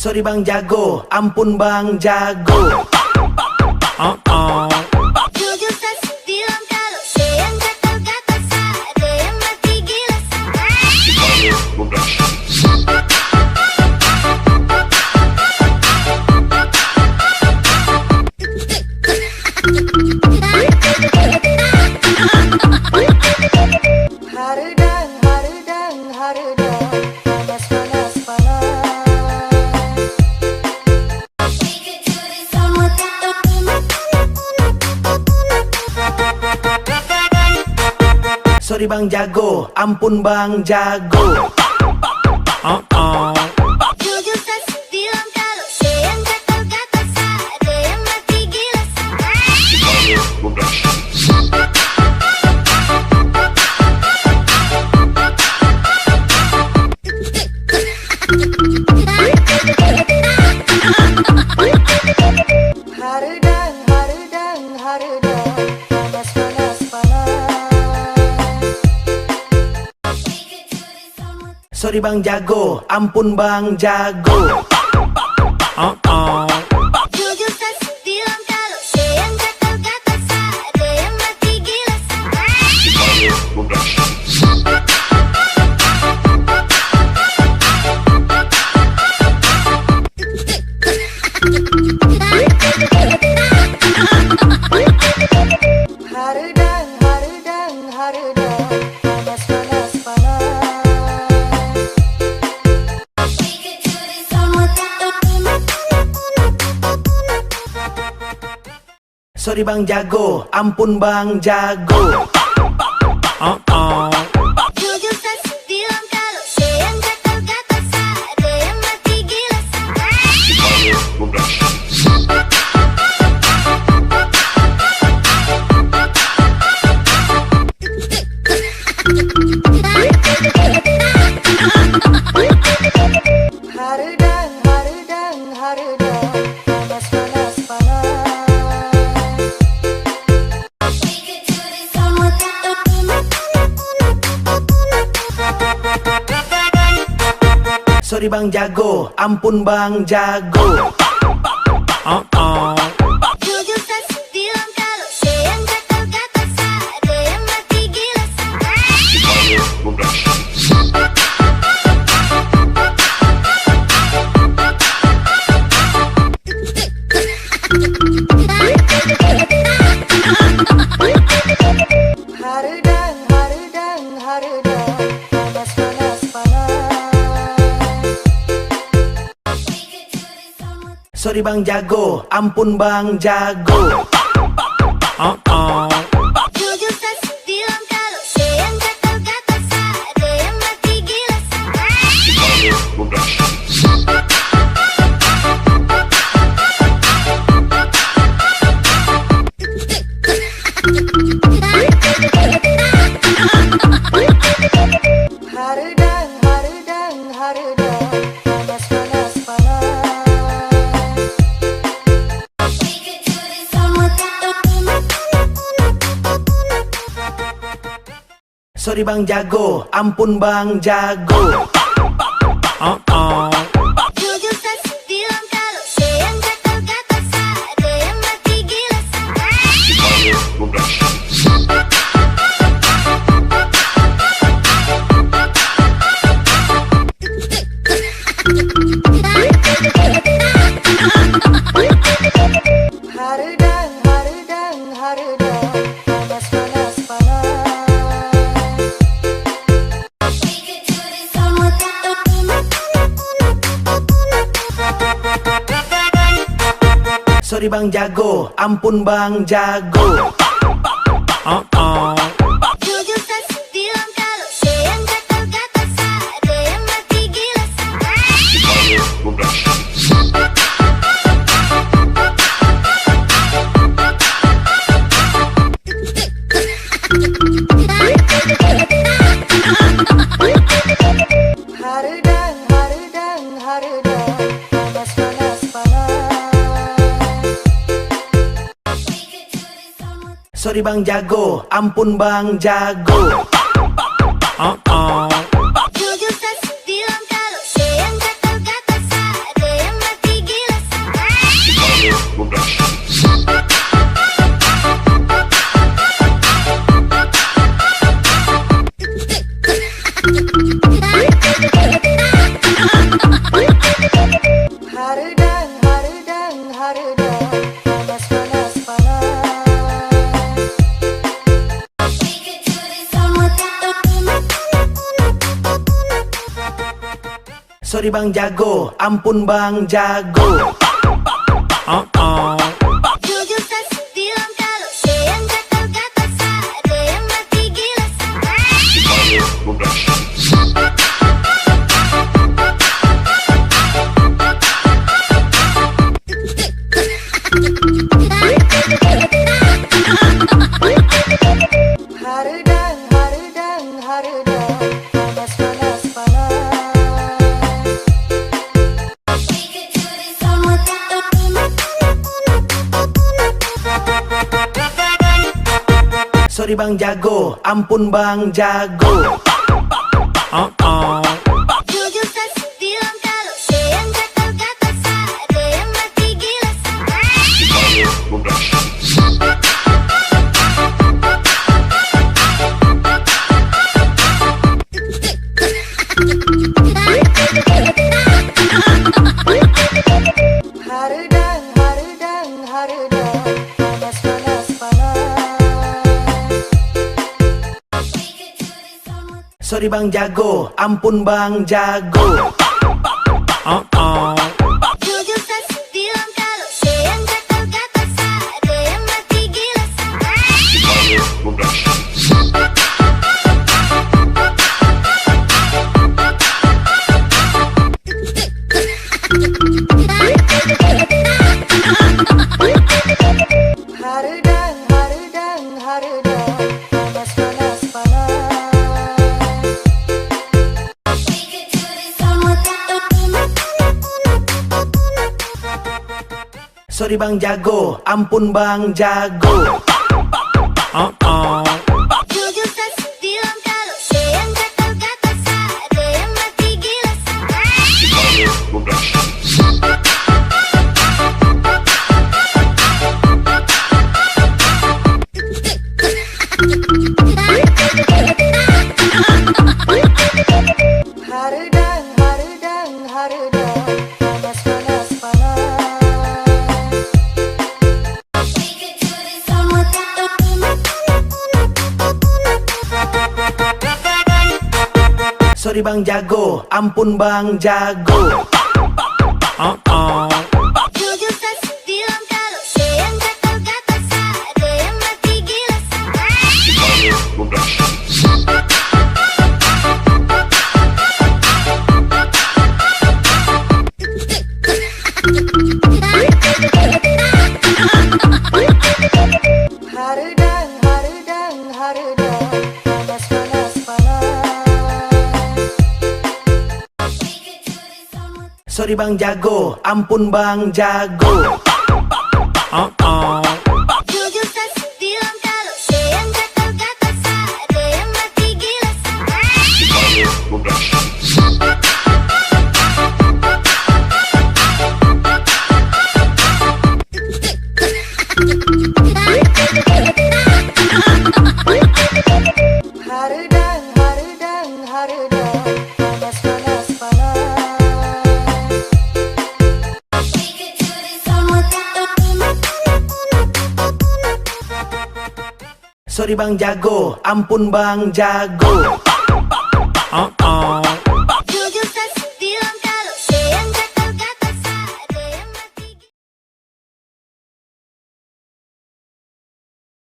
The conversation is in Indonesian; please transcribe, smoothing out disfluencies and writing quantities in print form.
Sorry Bang Jago, ampun Bang Jago. Jujur kasih bilang kalau sayang gatal-gatal ada yang mati gila Haredang, haredang, haredang, panas, panas, panas. Sorry Bang Jago, ampun Bang Jago. Jujur kasih bilang kalau sayang gatal-gatal ada yang mati gila Haredang, haredang, haredang, panas, panas, panas. Sorry Bang Jago, ampun Bang Jago. Jujur kasih bilang kalau sayang gatal-gatal ada yang mati gila Haredang, haredang, haredang, panas, panas, panas. Sorry Bang Jago, ampun Bang Jago. Jujur kasih bilang kalau sayang gatal-gatal ada yang mati gila Haredang, haredang, haredang, panas, panas, panas. Sorry Bang Jago, ampun Bang Jago. Jujur kasih bilang kalau sayang gatal-gatal ada yang mati gila Haredang, haredang, haredang, panas, panas, panas. Sorry Bang Jago, ampun Bang Jago. Jujur kasih bilang kalau sayang gatal-gatal ada yang mati gila Haredang, haredang, haredang, panas, panas, panas. Sorry Bang Jago, ampun Bang Jago. Jujur kasih bilang kalau sayang gatal-gatal ada yang mati gila Haredang, haredang, haredang, panas, panas, panas. Sorry Bang Jago, ampun Bang Jago. Jujur kasih bilang kalau sayang gatal-gatal ada yang mati gila Haredang, haredang, haredang, panas, panas, panas. Sorry Bang Jago, ampun Bang Jago. Jujur kasih bilang kalau sayang gatal-gatal ada yang Sorry bang jago, ampun bang jago. Jujur tak bilang kalau saya yang gatal-gatal, ada yang mati gila. Harudang, harudang, harudang, panas, panas, panas. Sorry bang jago, ampun bang jago. Jujur tak bilang kalau saya yang gatal-gatal, ada yang mati gila. Harudang, harudang, harudang, panas, panas, panas. Sorry bang jago, ampun bang jago. Jujur tak bilang kalau saya yang gatal-gatal, ada yang mati gila. Harudang, harudang, harudang, panas, panas, panas. Sorry bang jago, ampun bang jago. Jujur tak bilang kalau saya yang gatal-gatal, ada yang mati gila. Harudang, harudang, harudang, panas, panas, panas. Sorry bang jago, ampun bang jago. Jujur tak bilang kalau saya yang gatal-gatal, ada yang mati gila. Harudang, harudang, harudang, panas, panas, panas. Sorry bang jago, ampun bang jago. Jujur tak bilang kalau saya yang gatal-gatal, ada yang mati gila. Harudang, harudang, harudang, panas, panas, panas. Sorry bang jago, ampun bang jago.